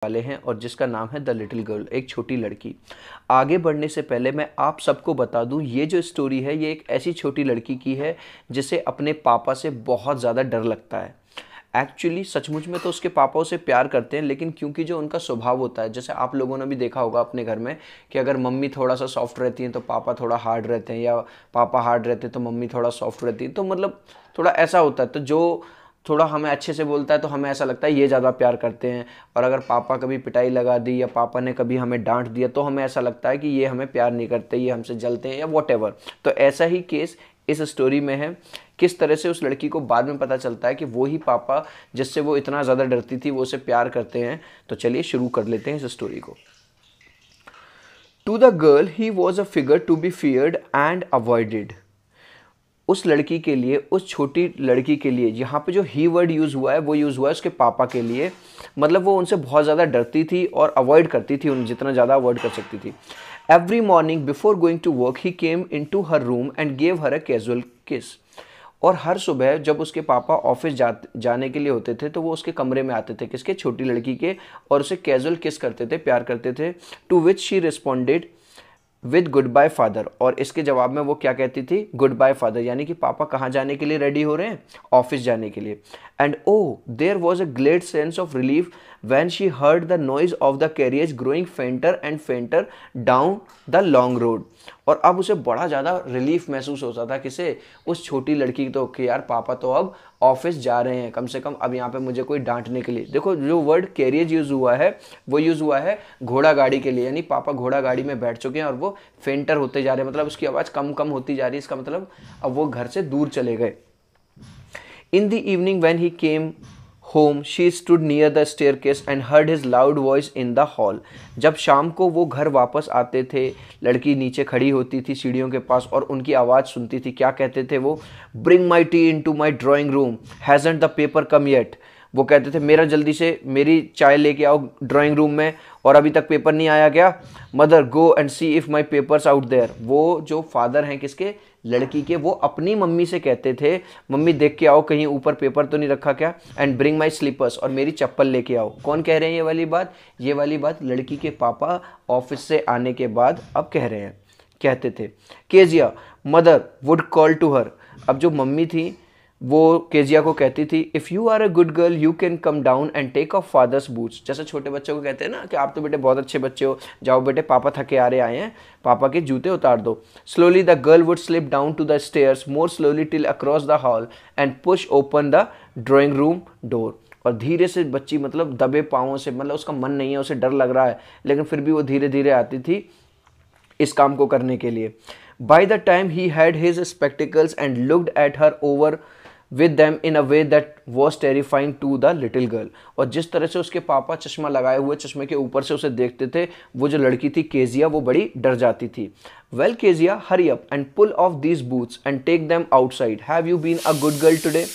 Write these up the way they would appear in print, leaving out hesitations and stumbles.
वाले हैं और जिसका नाम है द लिटिल गर्ल, एक छोटी लड़की। आगे बढ़ने से पहले मैं आप सबको बता दूं, ये जो स्टोरी है ये एक ऐसी छोटी लड़की की है जिसे अपने पापा से बहुत ज़्यादा डर लगता है। एक्चुअली सचमुच में तो उसके पापा उसे प्यार करते हैं, लेकिन क्योंकि जो उनका स्वभाव होता है, जैसे आप लोगों ने भी देखा होगा अपने घर में कि अगर मम्मी थोड़ा सा सॉफ्ट रहती हैं तो पापा थोड़ा हार्ड रहते हैं, या पापा हार्ड रहते हैं तो मम्मी थोड़ा सॉफ्ट रहती है, तो मतलब थोड़ा ऐसा होता है। तो जो थोड़ा हमें अच्छे से बोलता है तो हमें ऐसा लगता है ये ज़्यादा प्यार करते हैं, और अगर पापा कभी पिटाई लगा दी या पापा ने कभी हमें डांट दिया तो हमें ऐसा लगता है कि ये हमें प्यार नहीं करते, ये हमसे जलते हैं या वॉटेवर। तो ऐसा ही केस इस स्टोरी में है। किस तरह से उस लड़की को बाद में पता चलता है कि वो ही पापा जिससे वो इतना ज़्यादा डरती थी वो उसे प्यार करते हैं। तो चलिए शुरू कर लेते हैं इस स्टोरी को। To the girl he was a figure to be feared and avoided. उस लड़की के लिए, उस छोटी लड़की के लिए, यहाँ पे जो ही वर्ड यूज़ हुआ है वो यूज़ हुआ है उसके पापा के लिए। मतलब वो उनसे बहुत ज़्यादा डरती थी और अवॉइड करती थी, उन जितना ज़्यादा अवॉइड कर सकती थी। Every morning before going to work he came into her room and gave her a casual kiss. और हर सुबह जब उसके पापा ऑफिस जाने के लिए होते थे तो वो उसके कमरे में आते थे, किसके, छोटी लड़की के, और उसे कैजुअल किस करते थे, प्यार करते थे। To which she responded with goodbye father. और इसके जवाब में वो क्या कहती थी, गुड बाय फादर, यानी कि पापा कहाँ जाने के लिए रेडी हो रहे हैं, ऑफिस जाने के लिए। And oh there was a great sense of relief when she heard the noise of the carriage growing fainter and fainter down the long road. और अब उसे बड़ा ज़्यादा रिलीफ महसूस होता था, किसे, उस छोटी लड़की तो, कि यार पापा तो अब ऑफिस जा रहे हैं, कम से कम अब यहाँ पे मुझे कोई डांटने के लिए। देखो जो वर्ड कैरियज यूज़ हुआ है वो यूज़ हुआ है घोड़ा गाड़ी के लिए, यानी पापा घोड़ा गाड़ी में बैठ चुके हैं और वो फेंटर होते जा रहे हैं, मतलब उसकी आवाज़ कम कम होती जा रही है। इसका मतलब अब वो घर से दूर चले गए। In the evening when he came home she stood near the staircase and heard his loud voice in the hall. जब शाम को वो घर वापस आते थे, लड़की नीचे खड़ी होती थी सीढ़ियों के पास और उनकी आवाज़ सुनती थी। क्या कहते थे वो, bring my tea into my drawing room, hasn't the paper come yet. वो कहते थे मेरा जल्दी से मेरी चाय लेके आओ ड्राइंग रूम में, और अभी तक पेपर नहीं आया क्या। Mother go and see if my papers out there. वो जो फादर हैं किसके, लड़की के, वो अपनी मम्मी से कहते थे मम्मी देख के आओ कहीं ऊपर पेपर तो नहीं रखा क्या। एंड ब्रिंग माई स्लीपर्स, और मेरी चप्पल लेके आओ। कौन कह रहे हैं ये वाली बात, ये वाली बात लड़की के पापा ऑफिस से आने के बाद अब कह रहे हैं, कहते थे। Kezia mother would call to her. अब जो मम्मी थी वो केजिया को कहती थी, if you are a good girl you can come down and take off father's boots. जैसे छोटे बच्चों को कहते हैं ना कि आप तो बेटे बहुत अच्छे बच्चे हो, जाओ बेटे पापा थके आ रहे आए हैं, पापा के जूते उतार दो। Slowly the girl would slip down to the stairs more slowly till across the hall and push open the drawing room door. और धीरे से बच्ची, मतलब दबे पाँवों से, मतलब उसका मन नहीं है, उसे डर लग रहा है, लेकिन फिर भी वो धीरे धीरे आती थी इस काम को करने के लिए। By the time he had his spectacles and looked at her over with them in a way that was terrifying to the little girl। और जिस तरह से उसके पापा चश्मा लगाए हुए चश्मे के ऊपर से उसे देखते थे, वो जो लड़की थी केजिया वो बड़ी डर जाती थी। Well Kezia hurry up and pull off these boots and take them outside। Have you been a good girl today?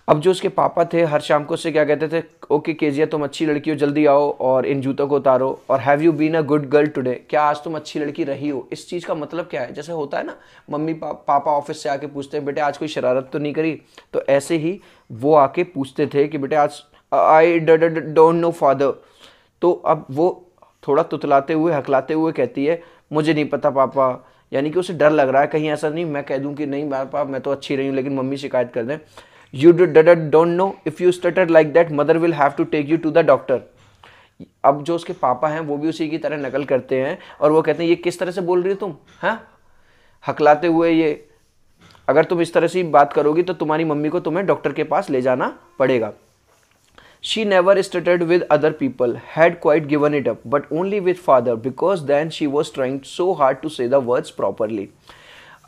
अब जो उसके पापा थे हर शाम को उससे क्या कहते थे, ओके केजिया तुम अच्छी लड़की हो, जल्दी आओ और इन जूतों को उतारो। और have you been a good girl today, क्या आज तुम अच्छी लड़की रही हो। इस चीज़ का मतलब क्या है, जैसे होता है ना मम्मी पापा ऑफिस से आके पूछते हैं बेटे आज कोई शरारत तो नहीं करी, तो ऐसे ही वो आके पूछते थे कि बेटे आज आई डोंट नो फादर। तो अब वो थोड़ा तुतलाते हुए हकलाते हुए कहती है मुझे नहीं पता पापा, यानी कि उसे डर लग रहा है कहीं ऐसा नहीं मैं कह दूं कि नहीं पापा मैं तो अच्छी रही हूँ लेकिन मम्मी शिकायत कर दें। You don't know if you stutter like that mother will have to take you to the doctor। अब जो उसके पापा हैं वो भी उसी की तरह नकल करते हैं और वो कहते हैं ये किस तरह से बोल रही हो तुम, हाँ, हकलाते हुए, ये अगर तुम इस तरह से बात करोगी तो तुम्हारी मम्मी को तुम्हें डॉक्टर के पास ले जाना पड़ेगा। She never stuttered with other people, had quite given it up, but only with father because then she was trying so hard to say the words properly।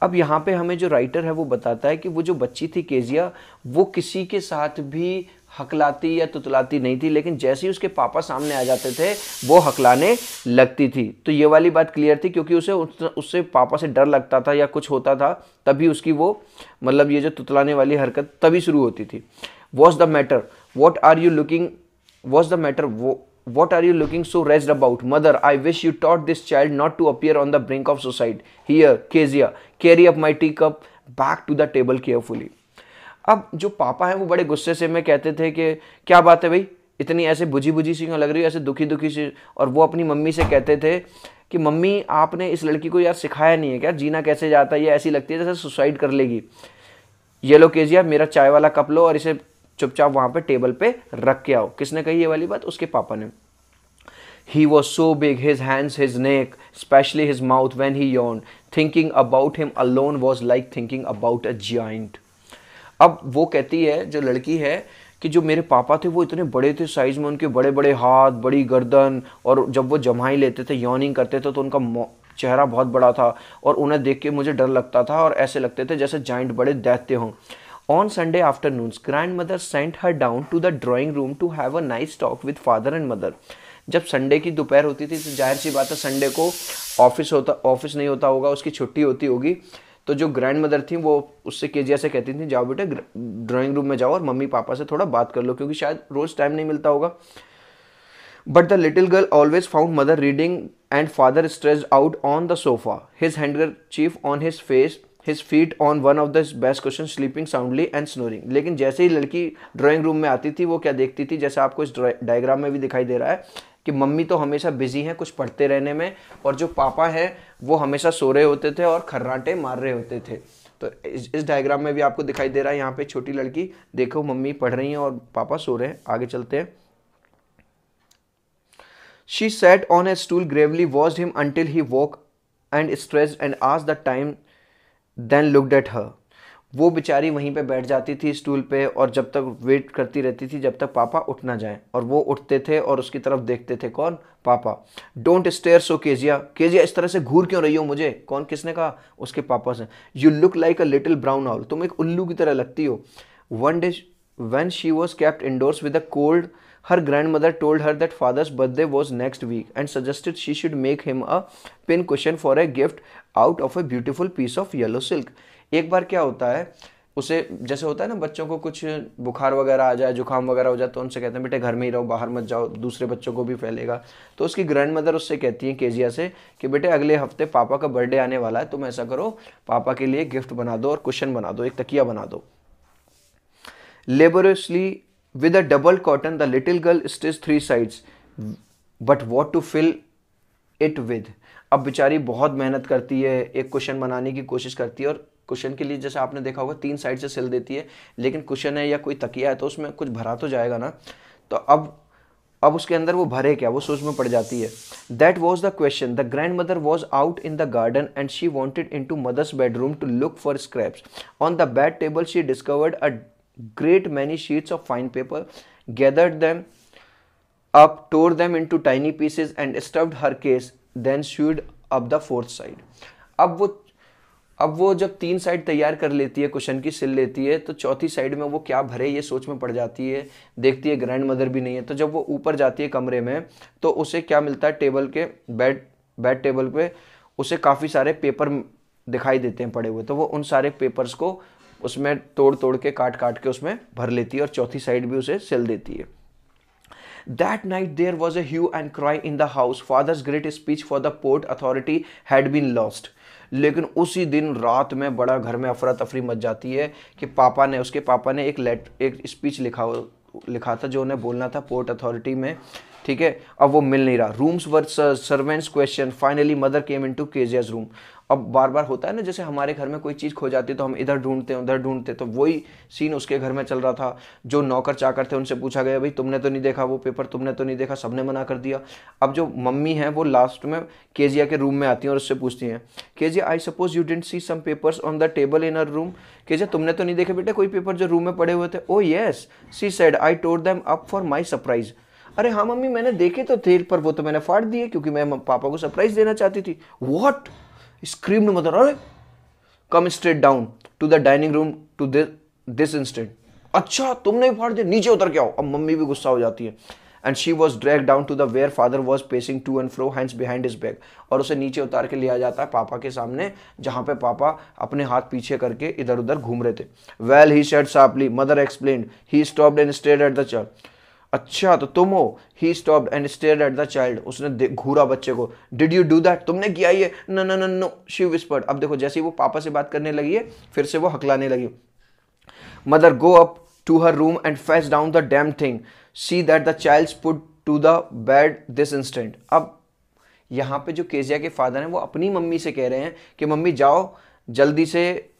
अब यहाँ पे हमें जो राइटर है वो बताता है कि वो जो बच्ची थी केजिया वो किसी के साथ भी हकलाती या तुतलाती नहीं थी, लेकिन जैसे ही उसके पापा सामने आ जाते थे वो हकलाने लगती थी। तो ये वाली बात क्लियर थी क्योंकि उसे उससे पापा से डर लगता था या कुछ होता था तभी उसकी वो, मतलब ये जो तुतलाने वाली हरकत तभी शुरू होती थी। What's the matter, what are you looking, what's the matter, What are you looking so raised about? Mother, I wish you taught this child not to appear on the brink of suicide. Here, Kezia, carry up my teacup back to the table carefully। अब जो पापा हैं वो बड़े गुस्से से में कहते थे कि क्या बात है भाई, इतनी ऐसे बुझी बुझी सी क्यों लग रही है, ऐसे दुखी दुखी सी। और वो अपनी मम्मी से कहते थे कि मम्मी आपने इस लड़की को यार सिखाया नहीं है क्या, जीना कैसे जाता है, ये ऐसी लगती है जैसे सुसाइड कर लेगी। ये लो केजिया, मेरा चाय वाला कप लो और इसे चुपचाप वहां पे टेबल पे रख के आओ। किसने कही ये वाली बात? उसके पापा ने। He was so big, his hands, his neck, especially his mouth when he yawned. Thinking about him alone was like thinking about a giant. अब वो कहती है, जो लड़की है, कि जो मेरे पापा थे वो इतने बड़े थे साइज में, उनके बड़े बड़े हाथ, बड़ी गर्दन, और जब वो जम्हाई लेते थे, यॉर्निंग करते थे, तो उनका चेहरा बहुत बड़ा था और उन्हें देख के मुझे डर लगता था और ऐसे लगते थे जैसे जाइंट बड़े दैत्य हों। On Sunday afternoons, grandmother sent her down to the drawing room to have a nice talk with father and mother. जब संडे की दोपहर होती थी तो जाहिर सी बात है संडे को ऑफिस नहीं होता होगा, उसकी छुट्टी होती होगी। तो जो ग्रैंड मदर थी वो उससे केजिया से कहती थी, जाओ बेटे ड्राइंग रूम में जाओ और मम्मी पापा से थोड़ा बात कर लो, क्योंकि शायद रोज टाइम नहीं मिलता होगा। But the little girl always found mother reading and father stressed out on the sofa, his handkerchief on his face, his feet on one of the best cushions, sleeping soundly and snoring. लेकिन जैसे ही लड़की drawing room में आती थी वो क्या देखती थी, जैसे आपको इस डायग्राम में भी दिखाई दे रहा है कि मम्मी तो हमेशा बिजी हैं कुछ पढ़ते रहने में, और जो पापा हैं वो हमेशा सो रहे होते थे और खर्राटे मार रहे होते थे। तो इस डायग्राम में भी आपको दिखाई दे रहा है, यहाँ पे छोटी लड़की देखो, मम्मी पढ़ रही हैं और पापा सो रहे हैं। आगे चलते हैं। She sat on a stool, gravely watched him until he woke and stretched and asked the time, then looked at her. वो बेचारी वहीं पे बैठ जाती थी स्टूल पे और जब तक वेट करती रहती थी जब तक पापा उठ ना जाए, और वो उठते थे और उसकी तरफ देखते थे। कौन? Papa. Don't stare so Kezia, Kezia इस तरह से घूर क्यों रही हो मुझे? कौन, किसने कहा? उसके पापा से। You look like a little brown owl, तुम एक उल्लू की तरह लगती हो। One day when she was kept indoors with a cold, her grandmother told her that father's birthday was next week and suggested she should make him a pin cushion for a gift out of a beautiful piece of yellow silk. एक बार क्या होता है, उसे जैसे होता है ना, बच्चों को कुछ बुखार वगैरह आ जाए, जुकाम वगैरह हो जाए, तो उनसे कहते हैं बेटे घर में ही रहो, बाहर मत जाओ, दूसरे बच्चों को भी फैलेगा। तो उसकी ग्रैंड मदर उससे कहती है केजिया से कि बेटे अगले हफ्ते पापा का बर्थडे आने वाला है, तुम ऐसा करो पापा के लिए गिफ्ट बना दो और कुशन बना दो, एक तकिया बना दो। Laboriously with a double cotton, the little girl stitched 3 sides, but what to fill it with? अब बेचारी बहुत मेहनत करती है, एक कुशन बनाने की कोशिश करती है, और कुशन के लिए जैसे आपने देखा होगा 3 साइड से सिल देती है, लेकिन कुशन है या कोई तकिया है तो उसमें कुछ भरा तो जाएगा ना। तो अब उसके अंदर वो भरे क्या, वो सोच में पड़ जाती है। That was the question. The grandmother was out in the garden and she wanted into mother's bedroom to look for scraps. On the bed table she discovered a great many sheets of fine paper, gathered them up, tore them into tiny pieces and stuffed her case, then sewed up the 4th side. अब वो जब 3 side तैयार कर लेती है, cushion की सिल लेती है, तो चौथी साइड में वो क्या भरे ये सोच में पड़ जाती है। देखती है ग्रैंड मदर भी नहीं है, तो जब वो ऊपर जाती है कमरे में तो उसे क्या मिलता है, टेबल के बेड टेबल पे उसे काफ़ी सारे पेपर दिखाई देते हैं पड़े हुए। तो वो उन सारे पेपर्स को उसमें तोड़ तोड़ के काट काट के उसमें भर लेती है और चौथी साइड भी उसे सिल देती है। That night there was a hue and cry in the house. Father's great speech for the port authority had been lost. लेकिन उसी दिन रात में बड़ा घर में अफरा तफरी मच जाती है कि उसके पापा ने एक स्पीच लिखा था जो उन्हें बोलना था पोर्ट अथॉरिटी में, ठीक है। अब वो मिल नहीं रहा। Rooms were servants question, finally mother came into Kezia's room. अब बार बार होता है ना, जैसे हमारे घर में कोई चीज़ खो जाती है तो हम इधर ढूंढते हैं उधर ढूंढते, तो वही सीन उसके घर में चल रहा था। जो नौकर चाकर थे उनसे पूछा गया, भाई तुमने तो नहीं देखा वो पेपर, तुमने तो नहीं देखा, सबने मना कर दिया। अब जो मम्मी है वो लास्ट में केजिया के रूम में आती हैं और उससे पूछती हैं, Kezia I suppose you didn't see some papers on the table in our room. Kezia तुमने तो नहीं देखे बेटे कोई पेपर जो रूम में पड़े हुए थे? Oh yes she said I tore them up for my surprise. अरे हाँ मम्मी मैंने देखे तो थे, पर वो तो मैंने फाड़ दिए क्योंकि मैं पापा को सरप्राइज देना चाहती थी। व्हाट स्क्रीम्ड मदर, अरे come straight down to the dining room to this instant. अच्छा तुमने भी फाड़ दिया, नीचे उतर के आओ। अब मम्मी भी गुस्सा हो जाती है। And she was drag down to the where father was pacing to and fro hands behind his back. और उसे नीचे उतार के लिया जाता है पापा के सामने, जहां पे पापा अपने हाथ पीछे करके इधर उधर घूम रहे थे। Well he said sharply, mother explained, he stopped and stared at the child. अच्छा तो तुम हो? He stopped and stared at the child, उसने घूरा बच्चे को। डिड यू डू दैट, तुमने किया ये? No no no no she whispered. अब देखो जैसे ही वो पापा से बात करने लगी है फिर से वो हकलाने लगी। Mother go up to her room and fetch down the damn thing see that the child put to the bed this instant. अब यहाँ पे जो केजिया के फादर हैं वो अपनी मम्मी से कह रहे हैं कि मम्मी जाओ जल्दी से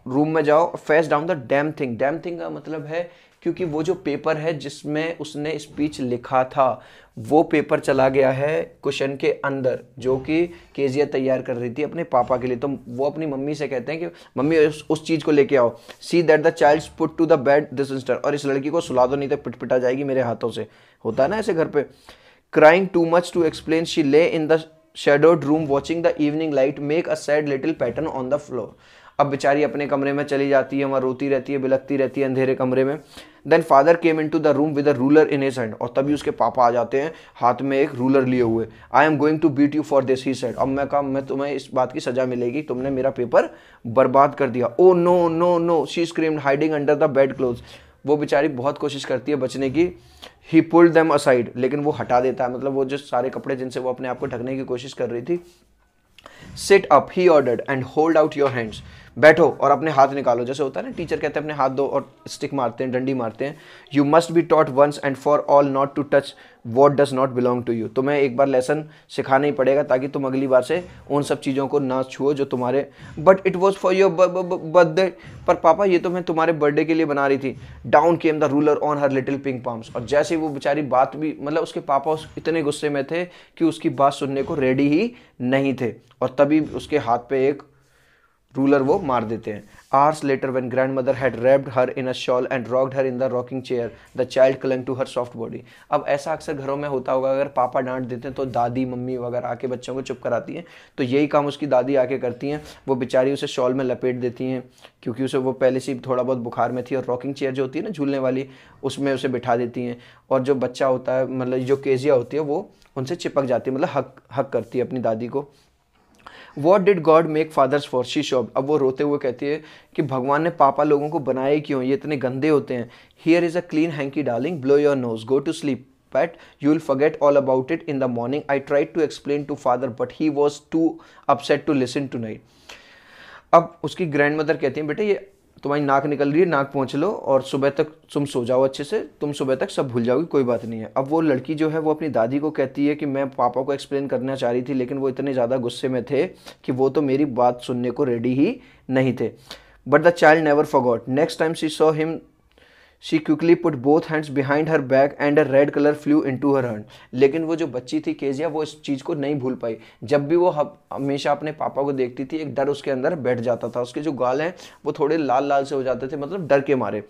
रूम में जाओ, face down the damn thing. Damn thing का मतलब है क्योंकि वो जो पेपर है जिसमें उसने स्पीच लिखा था वो पेपर चला गया है कुशन के अंदर, जो कि केजिया तैयार कर रही थी अपने पापा के लिए। तो वो अपनी मम्मी से कहते हैं कि मम्मी उस चीज़ को लेके आओ। See that the child put to the bed this instant, और इस लड़की को सुला दो नहीं तो पिटपिटा जाएगी मेरे हाथों से। होता है ना ऐसे घर पे। Crying too much to explain she lay in the shadowed room watching the evening light make a sad little pattern on the floor। अब बेचारी अपने कमरे में चली जाती है, वहाँ रोती रहती है, बिलखती रहती है अंधेरे कमरे में। Then father came into the room with a ruler in his hand, और तभी उसके पापा आ जाते हैं हाथ में एक रूलर लिए हुए। I am going to beat you for this, he said. अब मैं कहा मैं तुम्हें इस बात की सजा मिलेगी, तुमने मेरा पेपर बर्बाद कर दिया। Oh no no no, she screamed hiding under the bedclothes. वो बेचारी बहुत कोशिश करती है बचने की। ही पुल्ड देम असाइड, लेकिन वो हटा देता है, मतलब वो जो सारे कपड़े जिनसे वो अपने आप को ढकने की कोशिश कर रही थी। Sit up he ordered and hold out your hands, बैठो और अपने हाथ निकालो। जैसे होता है ना टीचर कहते हैं अपने हाथ दो और स्टिक मारते हैं, डंडी मारते हैं। You must be taught once and for all not to touch what does not belong to you. तुम्हें एक बार लेसन सिखाना ही पड़ेगा ताकि तुम अगली बार से उन सब चीज़ों को ना छुओ जो तुम्हारे। But it was for your birthday, पर पापा ये तो मैं तुम्हारे बर्थडे के लिए बना रही थी। Down came the ruler on her little pink palms, और जैसे ही वो बेचारी बात भी, मतलब उसके पापा इतने गुस्से में थे कि उसकी बात सुनने को रेडी ही नहीं थे, और तभी उसके हाथ पे एक रूलर वो मार देते हैं। Hours later when grandmother had wrapped her in a shawl and rocked her in the rocking chair, the child clung to her soft body। अब ऐसा अक्सर घरों में होता होगा, अगर पापा डांट देते हैं तो दादी मम्मी वगैरह आके बच्चों को चुप कराती हैं, तो यही काम उसकी दादी आके करती हैं। वो बेचारी उसे शॉल में लपेट देती हैं क्योंकि उसे वो पहले से थोड़ा बहुत बुखार में थी, और रॉकिंग चेयर जो होती है ना झूलने वाली, उसमें उसे बिठा देती हैं। और जो बच्चा होता है, मतलब जो केजिया होती है, वो उनसे चिपक जाती है, मतलब हक करती है अपनी दादी को। What did god make fathers for, she sob. अब वो रोते हुए कहती है कि भगवान ने पापा लोगों को बनाए क्यों, ये इतने गंदे होते हैं। Here is a clean hanky darling, blow your nose, go to sleep pet, you will forget all about it in the morning. I tried to explain to father but he was too upset to listen tonight. अब उसकी grand mother कहती हैं बेटे ये तुम्हारी नाक निकल रही है, नाक पोंछ लो और सुबह तक तुम सो जाओ अच्छे से, तुम सुबह तक सब भूल जाओगी, कोई बात नहीं है। अब वो लड़की जो है वो अपनी दादी को कहती है कि मैं पापा को एक्सप्लेन करना चाह रही थी, लेकिन वो इतने ज़्यादा गुस्से में थे कि वो तो मेरी बात सुनने को रेडी ही नहीं थे। But the child never forgot, next time she saw him she quickly put both hands behind her back and a red colour flu into her hand. लेकिन वो जो बच्ची थी केजिया, वो इस चीज़ को नहीं भूल पाई। जब भी वो हमेशा अपने पापा को देखती थी, एक डर उसके अंदर बैठ जाता था, उसके जो गाल हैं वो थोड़े लाल लाल से हो जाते थे, मतलब डर के मारे।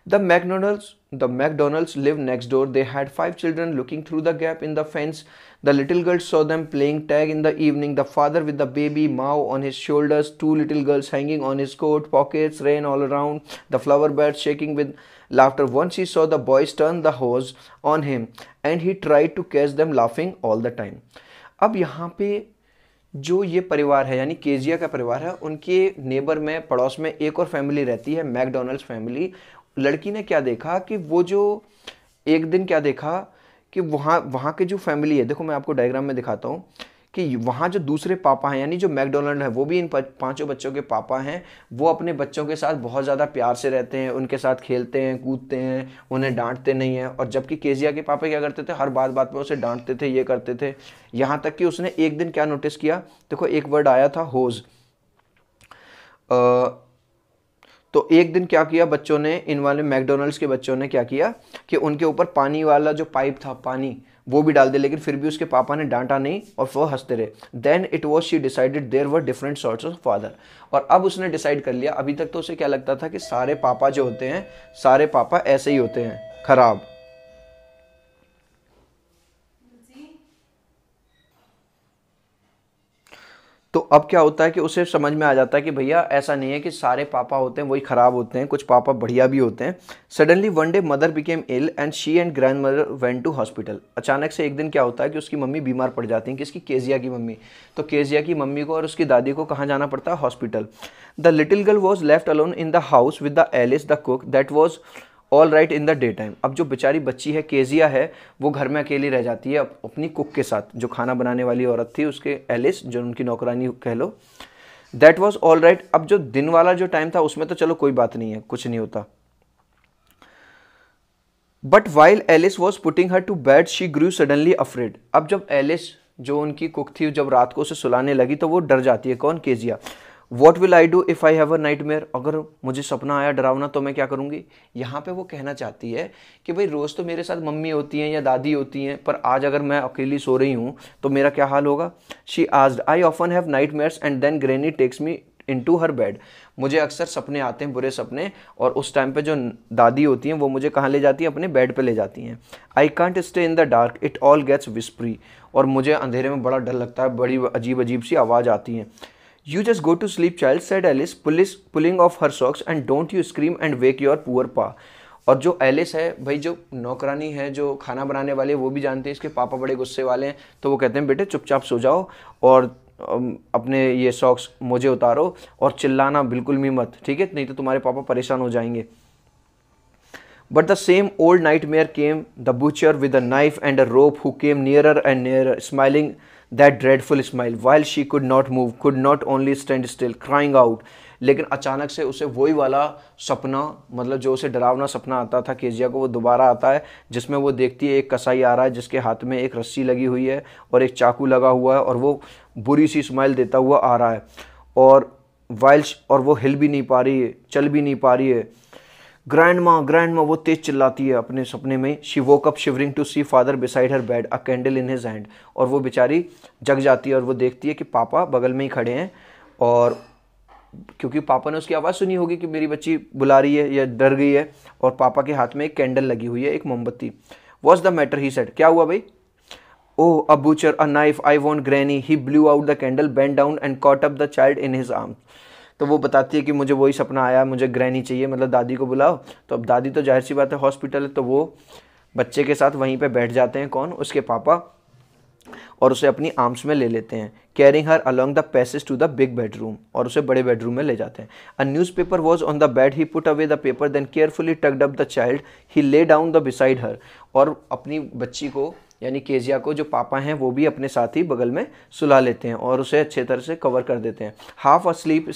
The McDonalds lived next door. They had 5 children. Looking through the gap in the fence, the little girl saw them playing tag in the evening. The father with the baby Mao on his shoulders, 2 little girls hanging on his coat, pockets, rain all around, the flower bed shaking with laughter. Once he saw the boys turn the hose on him, and he tried to catch them laughing all the time. अब यहाँ पे जो ये परिवार है यानी Kezia का परिवार है, उनके नेबर में, पड़ोस में एक और फैमिली रहती है, मैकडोनल्ड्स फैमिली। लड़की ने क्या देखा कि वो जो एक दिन क्या देखा कि वहाँ के जो फैमिली है, देखो मैं आपको डायग्राम में दिखाता हूँ कि वहाँ जो दूसरे पापा हैं यानी जो मैकडोनल्ड है, वो भी इन 5 बच्चों के पापा हैं। वो अपने बच्चों के साथ बहुत ज़्यादा प्यार से रहते हैं, उनके साथ खेलते हैं, कूदते हैं, उन्हें डांटते नहीं हैं। और जबकि केजिया के पापा क्या करते थे, हर बात में उसे डांटते थे, ये करते थे। यहाँ तक कि उसने एक दिन क्या नोटिस किया, देखो एक वर्ड आया था होज। तो एक दिन क्या किया बच्चों ने, इन वाले मैकडोनल्ड्स के बच्चों ने क्या किया कि उनके ऊपर पानी वाला जो पाइप था, पानी वो भी डाल दिया, लेकिन फिर भी उसके पापा ने डांटा नहीं और वो हंसते रहे। Then it was she decided there were different sorts of father. और अब उसने डिसाइड कर लिया, अभी तक तो उसे क्या लगता था कि सारे पापा जो होते हैं, सारे पापा ऐसे ही होते हैं, खराब। तो अब क्या होता है कि उसे समझ में आ जाता है कि भैया ऐसा नहीं है कि सारे पापा होते हैं वही खराब होते हैं, कुछ पापा बढ़िया भी होते हैं। Suddenly one day mother became ill and she and grandmother went to hospital. अचानक से एक दिन क्या होता है कि उसकी मम्मी बीमार पड़ जाती हैं, किसकी, केजिया की मम्मी। तो केजिया की मम्मी को और उसकी दादी को कहाँ जाना पड़ता है, hospital. The little girl was left alone in the house with the Alice the cook that was all right in the daytime. अब जो बेचारी बच्ची है केजिया है, वो घर में अकेली रह जाती है अपनी कुक के साथ, जो खाना बनाने वाली औरत थी, उसके एलिस, जो उनकी नौकरानी कह लो। That was all right. अब जो दिन वाला जो टाइम था उसमें तो चलो कोई बात नहीं है, कुछ नहीं होता। But while Alice was putting her to bed she grew suddenly afraid. अब जब एलिस जो उनकी कुक थी जब रात को उसे सुलाने लगी तो वो डर जाती है। कौन? Kezia. What will I do if I have a nightmare. अगर मुझे सपना आया डरावना तो मैं क्या करूँगी। यहाँ पे वो कहना चाहती है कि भाई रोज़ तो मेरे साथ मम्मी होती हैं या दादी होती हैं, पर आज अगर मैं अकेली सो रही हूँ तो मेरा क्या हाल होगा। She asked I often have nightmares and then granny takes me into her bed. मुझे अक्सर सपने आते हैं, बुरे सपने, और उस टाइम पे जो दादी होती हैं वो मुझे कहाँ ले जाती हैं? अपने बेड पे ले जाती हैं। I can't stay in the dark it all gets whispery. और मुझे अंधेरे में बड़ा डर लगता है, बड़ी अजीब अजीब सी आवाज़ आती हैं। You just go to sleep child said Alice pulling off her socks and don't you scream and wake your poor pa. और जो एलिस है भाई, जो नौकरानी है, जो खाना बनाने वाले, वो भी जानते हैं इसके पापा बड़े गुस्से वाले हैं, तो वो कहते हैं बेटे चुपचाप सो जाओ और अपने ये सॉक्स मुझे उतारो और चिल्लाना बिल्कुल भी मत, ठीक है, नहीं तो तुम्हारे पापा परेशान हो जाएंगे। But the same old nightmare came, the butcher with a knife and a rope who came nearer and nearer smiling that dreadful smile while she could not move, could not only stand still crying out. लेकिन अचानक से उसे वही वाला सपना, मतलब जो उसे डरावना सपना आता था केजिया को, वो दोबारा आता है, जिसमें वो देखती है एक कसाई आ रहा है जिसके हाथ में एक रस्सी लगी हुई है और एक चाकू लगा हुआ है और वो बुरी सी स्माइल देता हुआ आ रहा है और वो हिल भी नहीं पा रही है, चल भी नहीं पा रही है। ग्रैंड माँ वो तेज चिल्लाती है अपने सपने में। She woke up shivering to see father beside her bed a candle in his hand. और वो बेचारी जग जाती है और वो देखती है कि पापा बगल में ही खड़े हैं, और क्योंकि पापा ने उसकी आवाज़ सुनी होगी कि मेरी बच्ची बुला रही है या डर गई है, और पापा के हाथ में एक कैंडल लगी हुई है, एक मोमबत्ती। What's the matter he said. क्या हुआ भाई? Oh a butcher a knife I want granny. He blew out the candle bend down and caught up the child in his arm. तो वो बताती है कि मुझे वही सपना आया, मुझे ग्रैनी चाहिए, मतलब दादी को बुलाओ। तो अब दादी तो जाहिर सी बात है हॉस्पिटल है, तो वो बच्चे के साथ वहीं पे बैठ जाते हैं। कौन? उसके पापा, और उसे अपनी आर्म्स में ले लेते हैं। Carrying her along the passage to the big bedroom, और उसे बड़े बेडरूम में ले जाते हैं। A newspaper was on the bed, he put away the paper then carefully tucked up the child, he lay down the beside her. और अपनी बच्ची को यानी केजिया को जो पापा हैं वो भी अपने साथ ही बगल में सुला लेते हैं और उसे अच्छे तरह से कवर कर देते हैं। Half asleep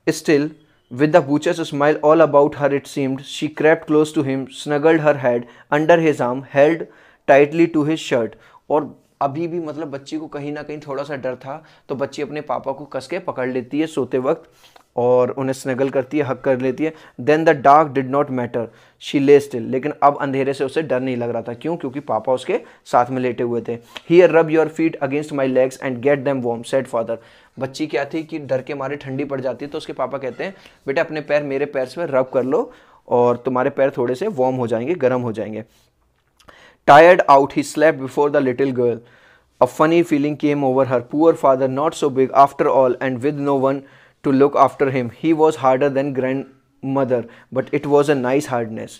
still with the butcher's smile all about her it seemed, she crept close to him, snuggled her head under his arm, held tightly to his shirt। और अभी भी मतलब बच्ची को कहीं ना कहीं थोड़ा सा डर था, तो बच्ची अपने पापा को कस के पकड़ लेती है सोते वक्त और उन्हें स्नगल करती है, हक कर लेती है। Then the dark did not matter, she lay still. लेकिन अब अंधेरे से उसे डर नहीं लग रहा था। क्यों? क्योंकि पापा उसके साथ में लेटे हुए थे। Here rub your feet against my legs and get them warm said father. बच्ची क्या थी कि डर के मारे ठंडी पड़ जाती है, तो उसके पापा कहते हैं बेटा अपने पैर मेरे पैर से रब कर लो और तुम्हारे पैर थोड़े से वार्म हो जाएंगे, गर्म हो जाएंगे। Tired out, he slept before the little girl. A funny feeling came over her. Poor father, not so big after all, and with no one to look after him. He was harder than grandmother, but it was a nice hardness.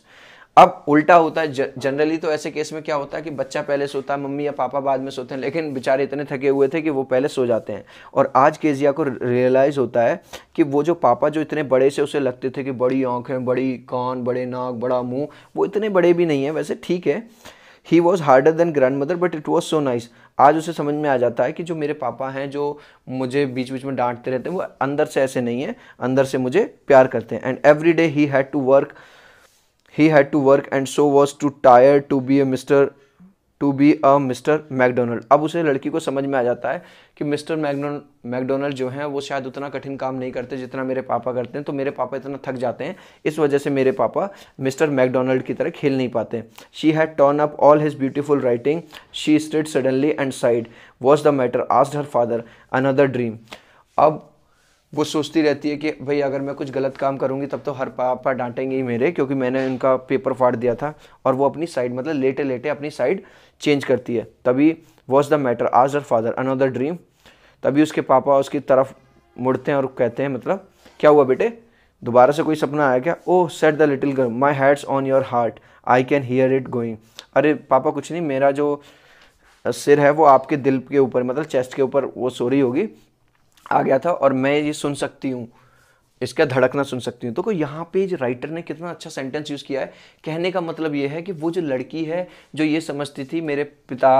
अब उल्टा होता है generally. तो ऐसे case में क्या होता है कि बच्चा पहले सोता है, मम्मी या पापा बाद में सोते हैं, लेकिन बेचारे इतने थके हुए थे कि वो पहले सो जाते हैं। और आज केजिया को रियलाइज़ होता है कि वो जो पापा जो इतने बड़े से उसे लगते थे कि बड़ी आँखें, बड़ी कान, बड़े नाक, बड़ा मुंह, वो इतने बड़े भी नहीं है वैसे, ठीक है। He was harder than grand mother but it was so nice. आज उसे समझ में आ जाता है कि जो मेरे पापा हैं, जो मुझे बीच बीच में डांटते रहते हैं, वो अंदर से ऐसे नहीं है, अंदर से मुझे प्यार करते हैं। And every day he had to work and so was too tired to be a mister McDonald. अब उसे लड़की को समझ में आ जाता है कि मिस्टर मैकडोनल्ड जो हैं वो शायद उतना कठिन काम नहीं करते जितना मेरे पापा करते हैं, तो मेरे पापा इतना थक जाते हैं, इस वजह से मेरे पापा मिस्टर मैकडोनल्ड की तरह खेल नहीं पाते। She had turn up all his beautiful writing, she stayed suddenly and sighed, was the matter asked her father, another dream. अब वो सोचती रहती है कि भाई अगर मैं कुछ गलत काम करूंगी तब तो हर पापा डांटेंगे ही मेरे, क्योंकि मैंने उनका पेपर फाड़ दिया था। और वो अपनी साइड, मतलब लेटे लेटे अपनी साइड चेंज करती है। तभी was the matter asked her father, another dream. तभी उसके पापा उसकी तरफ मुड़ते हैं और कहते हैं मतलब क्या हुआ बेटे, दोबारा से कोई सपना आया क्या? Oh said the little girl, my head's on your heart, I can hear it going. अरे पापा कुछ नहीं, मेरा जो सिर है वो आपके दिल के ऊपर, मतलब चेस्ट के ऊपर वो सो रही होगी, आ गया था और मैं ये सुन सकती हूँ, इसका धड़कना सुन सकती हूँ। तो कोई यहाँ पे जो राइटर ने कितना अच्छा सेंटेंस यूज़ किया है। कहने का मतलब ये है कि वो जो लड़की है जो ये समझती थी मेरे पिता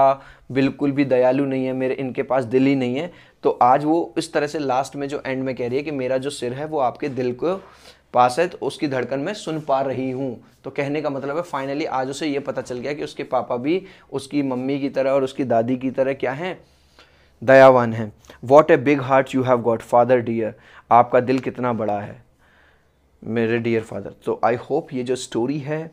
बिल्कुल भी दयालु नहीं है, मेरे इनके पास दिल ही नहीं है, तो आज वो इस तरह से लास्ट में जो एंड में कह रही है कि मेरा जो सिर है वो आपके दिल को पास है, तो उसकी धड़कन मैं सुन पा रही हूँ। तो कहने का मतलब है फाइनली आज उसे ये पता चल गया कि उसके पापा भी उसकी मम्मी की तरह और उसकी दादी की तरह क्या हैं, दयावान हैं। What a big heart you have got father dear, आपका दिल कितना बड़ा है मेरे डियर फादर। तो आई होप ये जो स्टोरी है